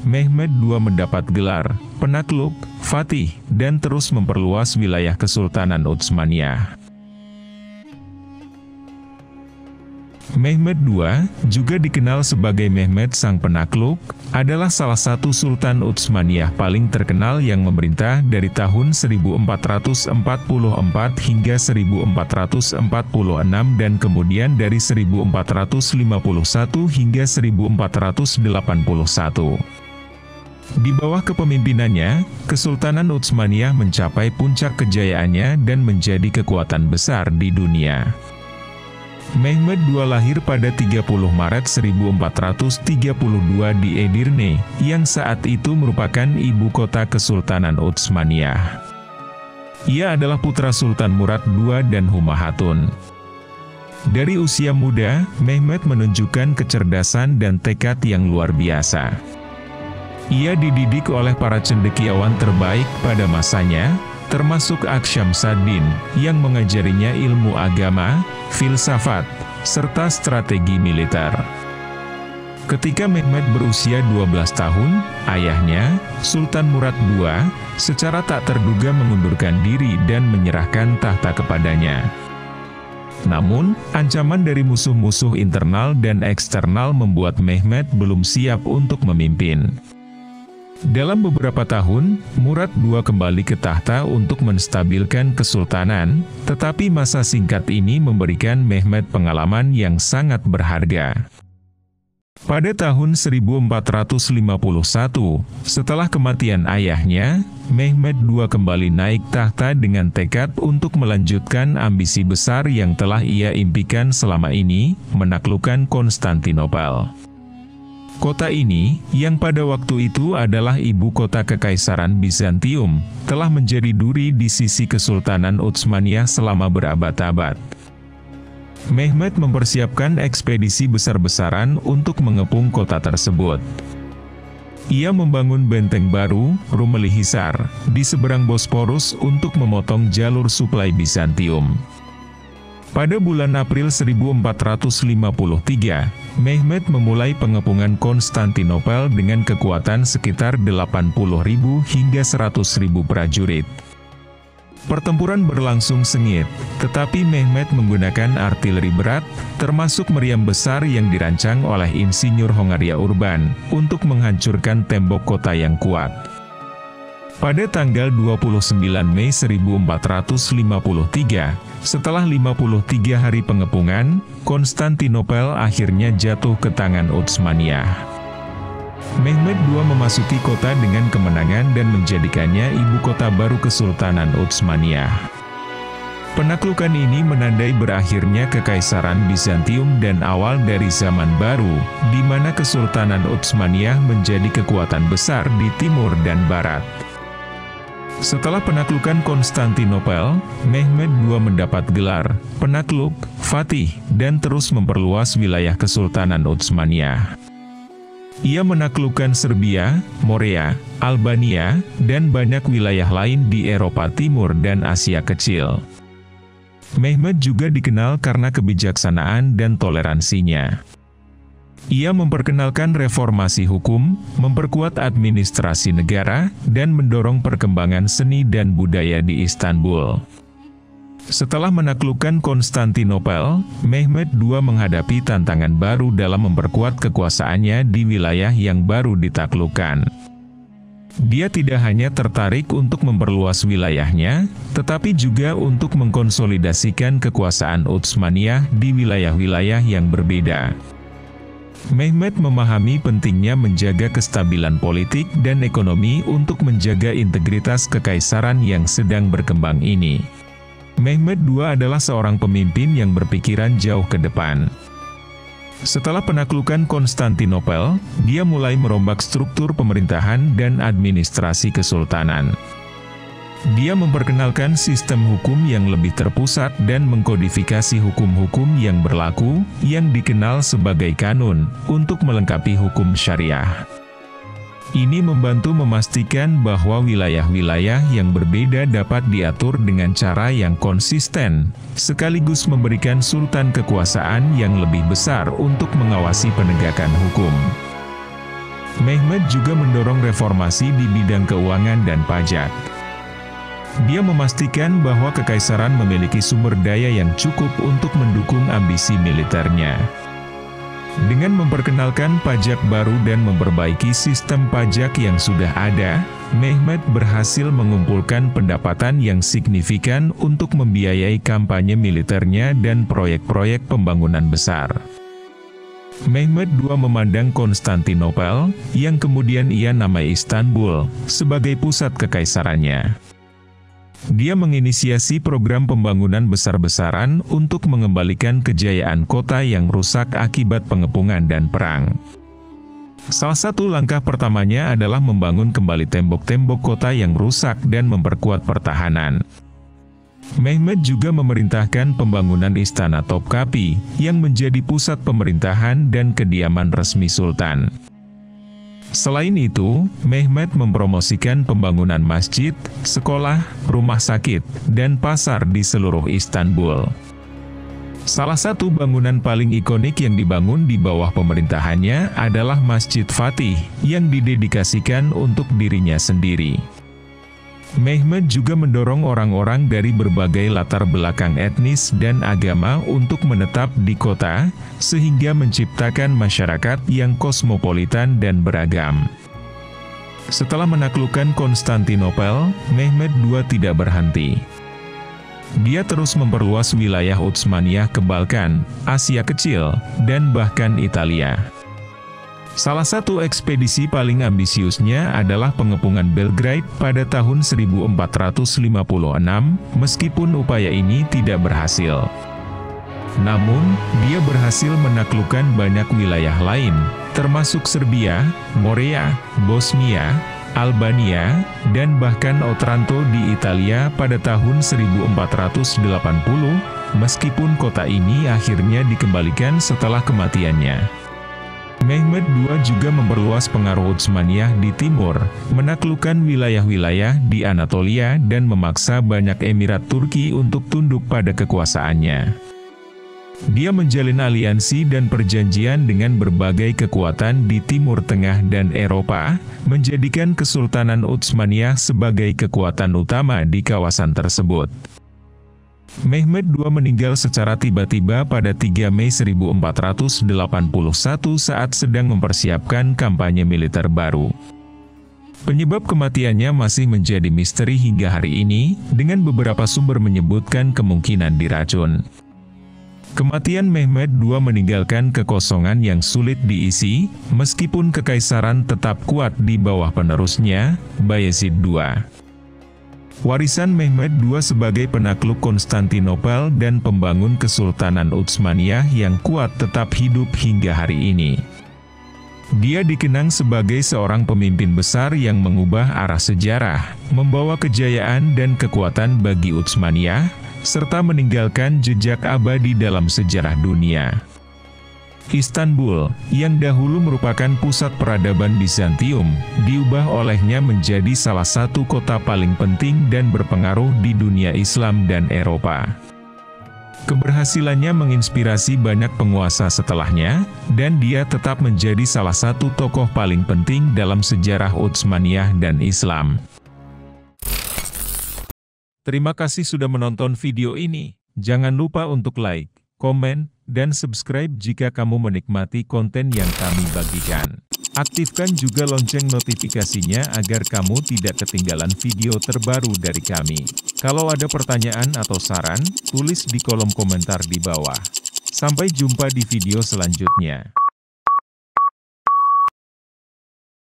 Mehmed II mendapat gelar penakluk, Fatih, dan terus memperluas wilayah Kesultanan Utsmaniyah. Mehmed II, juga dikenal sebagai Mehmed Sang Penakluk, adalah salah satu Sultan Utsmaniyah paling terkenal yang memerintah dari tahun 1444 hingga 1446 dan kemudian dari 1451 hingga 1481. Di bawah kepemimpinannya, Kesultanan Utsmaniyah mencapai puncak kejayaannya dan menjadi kekuatan besar di dunia. Mehmed II lahir pada 30 Maret 1432 di Edirne, yang saat itu merupakan ibu kota Kesultanan Utsmaniyah. Ia adalah putra Sultan Murad II dan Humayatun. Dari usia muda, Mehmed menunjukkan kecerdasan dan tekad yang luar biasa. Ia dididik oleh para cendekiawan terbaik pada masanya, termasuk Aksyamsaddin, yang mengajarinya ilmu agama, filsafat, serta strategi militer. Ketika Mehmed berusia 12 tahun, ayahnya, Sultan Murad II, secara tak terduga mengundurkan diri dan menyerahkan tahta kepadanya. Namun, ancaman dari musuh-musuh internal dan eksternal membuat Mehmed belum siap untuk memimpin. Dalam beberapa tahun, Murad II kembali ke tahta untuk menstabilkan kesultanan, tetapi masa singkat ini memberikan Mehmed pengalaman yang sangat berharga. Pada tahun 1451, setelah kematian ayahnya, Mehmed II kembali naik tahta dengan tekad untuk melanjutkan ambisi besar yang telah ia impikan selama ini, menaklukkan Konstantinopel. Kota ini, yang pada waktu itu adalah ibu kota Kekaisaran Bizantium, telah menjadi duri di sisi Kesultanan Utsmaniyah selama berabad-abad. Mehmed mempersiapkan ekspedisi besar-besaran untuk mengepung kota tersebut. Ia membangun benteng baru, Rumeli Hisar, di seberang Bosporus untuk memotong jalur suplai Bizantium. Pada bulan April 1453, Mehmed memulai pengepungan Konstantinopel dengan kekuatan sekitar 80.000 hingga 100.000 prajurit. Pertempuran berlangsung sengit, tetapi Mehmed menggunakan artileri berat, termasuk meriam besar yang dirancang oleh Insinyur Hongaria Urban, untuk menghancurkan tembok kota yang kuat. Pada tanggal 29 Mei 1453, setelah 53 hari pengepungan, Konstantinopel akhirnya jatuh ke tangan Utsmaniyah. Mehmed II memasuki kota dengan kemenangan dan menjadikannya ibu kota baru Kesultanan Utsmaniyah. Penaklukan ini menandai berakhirnya Kekaisaran Bizantium dan awal dari zaman baru, di mana Kesultanan Utsmaniyah menjadi kekuatan besar di timur dan barat. Setelah penaklukan Konstantinopel, Mehmed II mendapat gelar penakluk, Fatih, dan terus memperluas wilayah Kesultanan Utsmaniyah. Ia menaklukkan Serbia, Morea, Albania, dan banyak wilayah lain di Eropa Timur dan Asia Kecil. Mehmed juga dikenal karena kebijaksanaan dan toleransinya. Ia memperkenalkan reformasi hukum, memperkuat administrasi negara, dan mendorong perkembangan seni dan budaya di Istanbul. Setelah menaklukkan Konstantinopel, Mehmed II menghadapi tantangan baru dalam memperkuat kekuasaannya di wilayah yang baru ditaklukkan. Dia tidak hanya tertarik untuk memperluas wilayahnya, tetapi juga untuk mengkonsolidasikan kekuasaan Utsmaniyah di wilayah-wilayah yang berbeda. Mehmed memahami pentingnya menjaga kestabilan politik dan ekonomi untuk menjaga integritas kekaisaran yang sedang berkembang ini. Mehmed II adalah seorang pemimpin yang berpikiran jauh ke depan. Setelah penaklukan Konstantinopel, dia mulai merombak struktur pemerintahan dan administrasi kesultanan. Dia memperkenalkan sistem hukum yang lebih terpusat dan mengkodifikasi hukum-hukum yang berlaku, yang dikenal sebagai kanun, untuk melengkapi hukum syariah. Ini membantu memastikan bahwa wilayah-wilayah yang berbeda dapat diatur dengan cara yang konsisten, sekaligus memberikan sultan kekuasaan yang lebih besar untuk mengawasi penegakan hukum. Mehmed juga mendorong reformasi di bidang keuangan dan pajak. Dia memastikan bahwa kekaisaran memiliki sumber daya yang cukup untuk mendukung ambisi militernya. Dengan memperkenalkan pajak baru dan memperbaiki sistem pajak yang sudah ada, Mehmed berhasil mengumpulkan pendapatan yang signifikan untuk membiayai kampanye militernya dan proyek-proyek pembangunan besar. Mehmed II memandang Konstantinopel, yang kemudian ia namai Istanbul, sebagai pusat kekaisarannya. Dia menginisiasi program pembangunan besar-besaran untuk mengembalikan kejayaan kota yang rusak akibat pengepungan dan perang. Salah satu langkah pertamanya adalah membangun kembali tembok-tembok kota yang rusak dan memperkuat pertahanan. Mehmed juga memerintahkan pembangunan Istana Topkapi, yang menjadi pusat pemerintahan dan kediaman resmi Sultan. Selain itu, Mehmed mempromosikan pembangunan masjid, sekolah, rumah sakit, dan pasar di seluruh Istanbul. Salah satu bangunan paling ikonik yang dibangun di bawah pemerintahannya adalah Masjid Fatih, yang didedikasikan untuk dirinya sendiri. Mehmed juga mendorong orang-orang dari berbagai latar belakang etnis dan agama untuk menetap di kota, sehingga menciptakan masyarakat yang kosmopolitan dan beragam. Setelah menaklukkan Konstantinopel, Mehmed II tidak berhenti. Dia terus memperluas wilayah Utsmaniyah ke Balkan, Asia Kecil, dan bahkan Italia. Salah satu ekspedisi paling ambisiusnya adalah pengepungan Belgrade pada tahun 1456, meskipun upaya ini tidak berhasil. Namun, dia berhasil menaklukkan banyak wilayah lain, termasuk Serbia, Morea, Bosnia, Albania, dan bahkan Otranto di Italia pada tahun 1480, meskipun kota ini akhirnya dikembalikan setelah kematiannya. Mehmed II juga memperluas pengaruh Utsmaniyah di timur, menaklukkan wilayah-wilayah di Anatolia dan memaksa banyak emirat Turki untuk tunduk pada kekuasaannya. Dia menjalin aliansi dan perjanjian dengan berbagai kekuatan di Timur Tengah dan Eropa, menjadikan Kesultanan Utsmaniyah sebagai kekuatan utama di kawasan tersebut. Mehmed II meninggal secara tiba-tiba pada 3 Mei 1481 saat sedang mempersiapkan kampanye militer baru. Penyebab kematiannya masih menjadi misteri hingga hari ini, dengan beberapa sumber menyebutkan kemungkinan diracun. Kematian Mehmed II meninggalkan kekosongan yang sulit diisi, meskipun kekaisaran tetap kuat di bawah penerusnya, Bayezid II. Warisan Mehmed II sebagai penakluk Konstantinopel dan pembangun Kesultanan Utsmaniyah yang kuat tetap hidup hingga hari ini. Dia dikenang sebagai seorang pemimpin besar yang mengubah arah sejarah, membawa kejayaan dan kekuatan bagi Utsmaniyah, serta meninggalkan jejak abadi dalam sejarah dunia. Istanbul, yang dahulu merupakan pusat peradaban Bizantium, diubah olehnya menjadi salah satu kota paling penting dan berpengaruh di dunia Islam dan Eropa. Keberhasilannya menginspirasi banyak penguasa setelahnya, dan dia tetap menjadi salah satu tokoh paling penting dalam sejarah Utsmaniyah dan Islam. Terima kasih sudah menonton video ini. Jangan lupa untuk like, komen, dan subscribe jika kamu menikmati konten yang kami bagikan. Aktifkan juga lonceng notifikasinya agar kamu tidak ketinggalan video terbaru dari kami. Kalau ada pertanyaan atau saran, tulis di kolom komentar di bawah. Sampai jumpa di video selanjutnya.